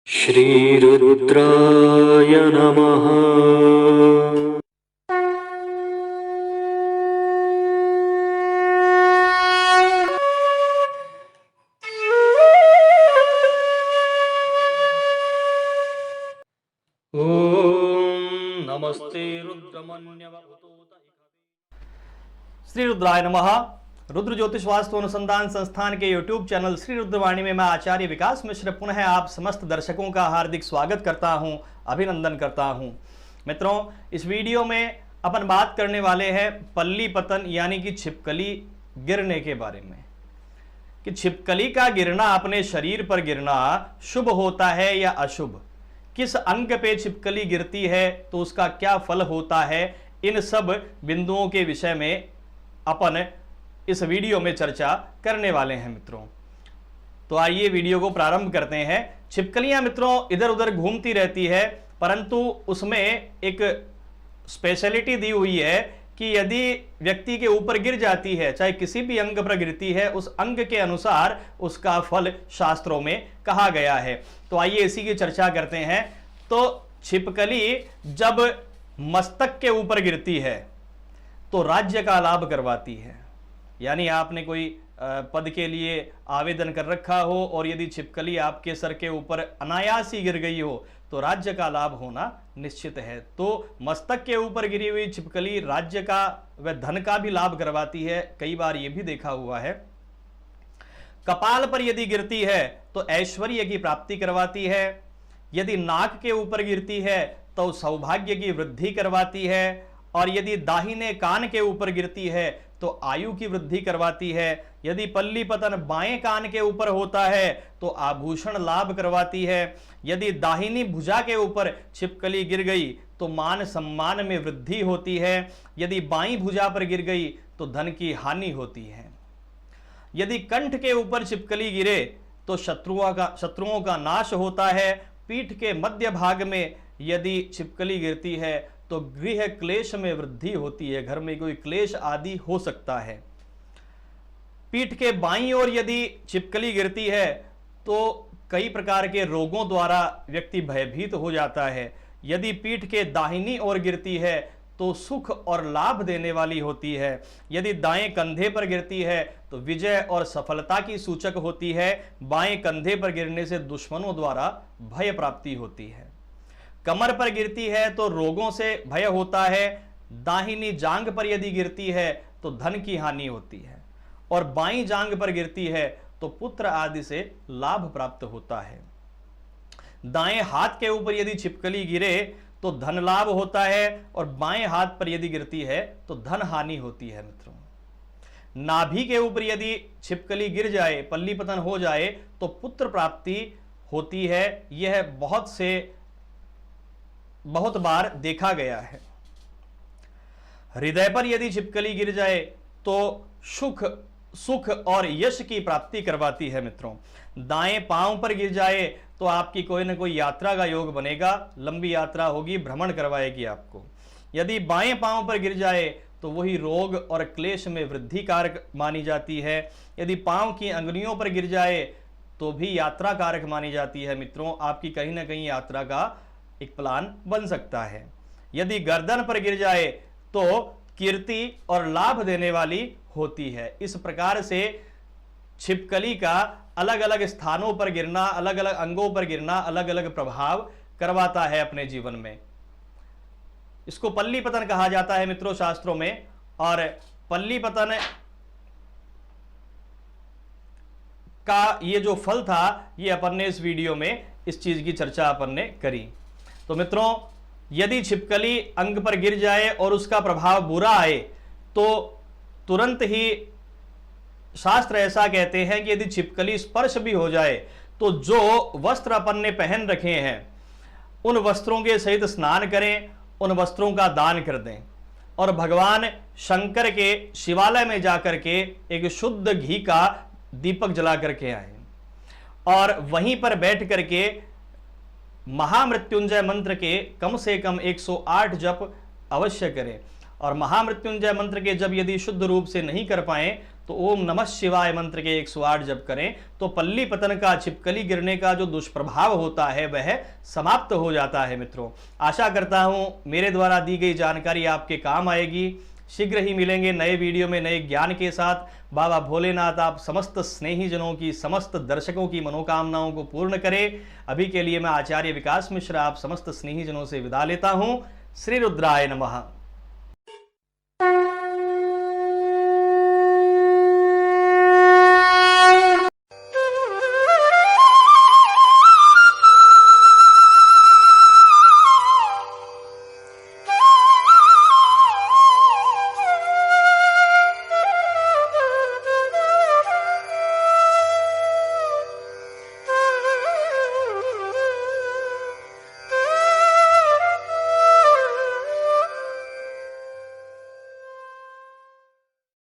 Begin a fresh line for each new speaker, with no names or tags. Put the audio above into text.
श्रीरुद्राय नमः।
ओम नमस्ते रुद्रमन्यव। श्री रुद्राय नमः। रुद्र ज्योतिष वास्तु अनुसंधान संस्थान के YouTube चैनल श्री रुद्रवाणी में मैं आचार्य विकास मिश्र पुनः आप समस्त दर्शकों का हार्दिक स्वागत करता हूं, अभिनंदन करता हूं। मित्रों, इस वीडियो में अपन बात करने वाले हैं पल्ली पतन यानी कि छिपकली गिरने के बारे में कि छिपकली का गिरना, अपने शरीर पर गिरना शुभ होता है या अशुभ, किस अंग पे छिपकली गिरती है तो उसका क्या फल होता है, इन सब बिंदुओं के विषय में अपन इस वीडियो में चर्चा करने वाले हैं मित्रों। तो आइए वीडियो को प्रारंभ करते हैं। छिपकलियां मित्रों इधर उधर घूमती रहती है, परंतु उसमें एक स्पेशलिटी दी हुई है कि यदि व्यक्ति के ऊपर गिर जाती है, चाहे किसी भी अंग पर गिरती है, उस अंग के अनुसार उसका फल शास्त्रों में कहा गया है। तो आइए इसी की चर्चा करते हैं। तो छिपकली जब मस्तक के ऊपर गिरती है तो राज्य का लाभ करवाती है। यानी आपने कोई पद के लिए आवेदन कर रखा हो और यदि छिपकली आपके सर के ऊपर अनायास ही गिर गई हो तो राज्य का लाभ होना निश्चित है। तो मस्तक के ऊपर गिरी हुई छिपकली राज्य का व धन का भी लाभ करवाती है। कई बार यह भी देखा हुआ है। कपाल पर यदि गिरती है तो ऐश्वर्य की प्राप्ति करवाती है। यदि नाक के ऊपर गिरती है तो सौभाग्य की वृद्धि करवाती है। और यदि दाहिने कान के ऊपर गिरती है तो आयु की वृद्धि करवाती है। यदि पल्ली पतन बाएं कान के ऊपर होता है तो आभूषण लाभ करवाती है। यदि दाहिनी भुजा के ऊपर छिपकली गिर गई तो मान सम्मान में वृद्धि होती है। यदि बाईं भुजा पर गिर गई तो धन की हानि होती है। यदि कंठ के ऊपर छिपकली गिरे तो शत्रुओं का नाश होता है। पीठ के मध्य भाग में यदि छिपकली गिरती है तो गृह क्लेश में वृद्धि होती है, घर में कोई क्लेश आदि हो सकता है। पीठ के बाईं ओर यदि छिपकली गिरती है तो कई प्रकार के रोगों द्वारा व्यक्ति भयभीत हो जाता है। यदि पीठ के दाहिनी ओर गिरती है तो सुख और लाभ देने वाली होती है। यदि दाएं कंधे पर गिरती है तो विजय और सफलता की सूचक होती है। बाएं कंधे पर गिरने से दुश्मनों द्वारा भय प्राप्ति होती है। कमर पर गिरती है तो रोगों से भय होता है। दाहिनी जांघ पर यदि गिरती है तो धन की हानि होती है। और बाईं जांघ पर गिरती है तो पुत्र आदि से लाभ प्राप्त होता है। दाएं हाथ के ऊपर यदि छिपकली गिरे तो धन लाभ होता है। और बाएं हाथ पर यदि गिरती है तो धन हानि होती है मित्रों। नाभि के ऊपर यदि छिपकली गिर जाए, पल्ली पतन हो जाए तो पुत्र प्राप्ति होती है। यह बहुत बार देखा गया है। हृदय पर यदि छिपकली गिर जाए तो सुख और यश की प्राप्ति करवाती है मित्रों। दाएं पांव पर गिर जाए तो आपकी कोई ना कोई यात्रा का योग बनेगा, लंबी यात्रा होगी, भ्रमण करवाएगी आपको। यदि बाएं पांव पर गिर जाए तो वही रोग और क्लेश में वृद्धि कारक मानी जाती है। यदि पांव की अंगुलियों पर गिर जाए तो भी यात्रा कारक मानी जाती है मित्रों। आपकी कहीं ना कहीं यात्रा का एक प्लान बन सकता है। यदि गर्दन पर गिर जाए तो कीर्ति और लाभ देने वाली होती है। इस प्रकार से छिपकली का अलग अलग स्थानों पर गिरना, अलग अलग अंगों पर गिरना अलग अलग प्रभाव करवाता है अपने जीवन में। इसको पल्ली पतन कहा जाता है मित्रों शास्त्रों में। और पल्ली पतन का ये जो फल था ये अपन ने इस वीडियो में इस चीज की चर्चा अपन ने करी। तो मित्रों, यदि छिपकली अंग पर गिर जाए और उसका प्रभाव बुरा आए तो तुरंत ही शास्त्र ऐसा कहते हैं कि यदि छिपकली स्पर्श भी हो जाए तो जो वस्त्र अपन ने पहन रखे हैं उन वस्त्रों के सहित स्नान करें, उन वस्त्रों का दान कर दें और भगवान शंकर के शिवालय में जाकर के एक शुद्ध घी का दीपक जला करके आए और वहीं पर बैठ करके महामृत्युंजय मंत्र के कम से कम 108 जप अवश्य करें। और महामृत्युंजय मंत्र के जब यदि शुद्ध रूप से नहीं कर पाए तो ओम नमः शिवाय मंत्र के 108 जप करें तो पल्ली पतन का, छिपकली गिरने का जो दुष्प्रभाव होता है वह समाप्त हो जाता है। मित्रों, आशा करता हूं मेरे द्वारा दी गई जानकारी आपके काम आएगी। शीघ्र ही मिलेंगे नए वीडियो में नए ज्ञान के साथ। बाबा भोलेनाथ आप समस्त स्नेहीजनों की, समस्त दर्शकों की मनोकामनाओं को पूर्ण करें। अभी के लिए मैं आचार्य विकास मिश्र आप समस्त स्नेहीजनों से विदा लेता हूं। श्री रुद्राय नमः।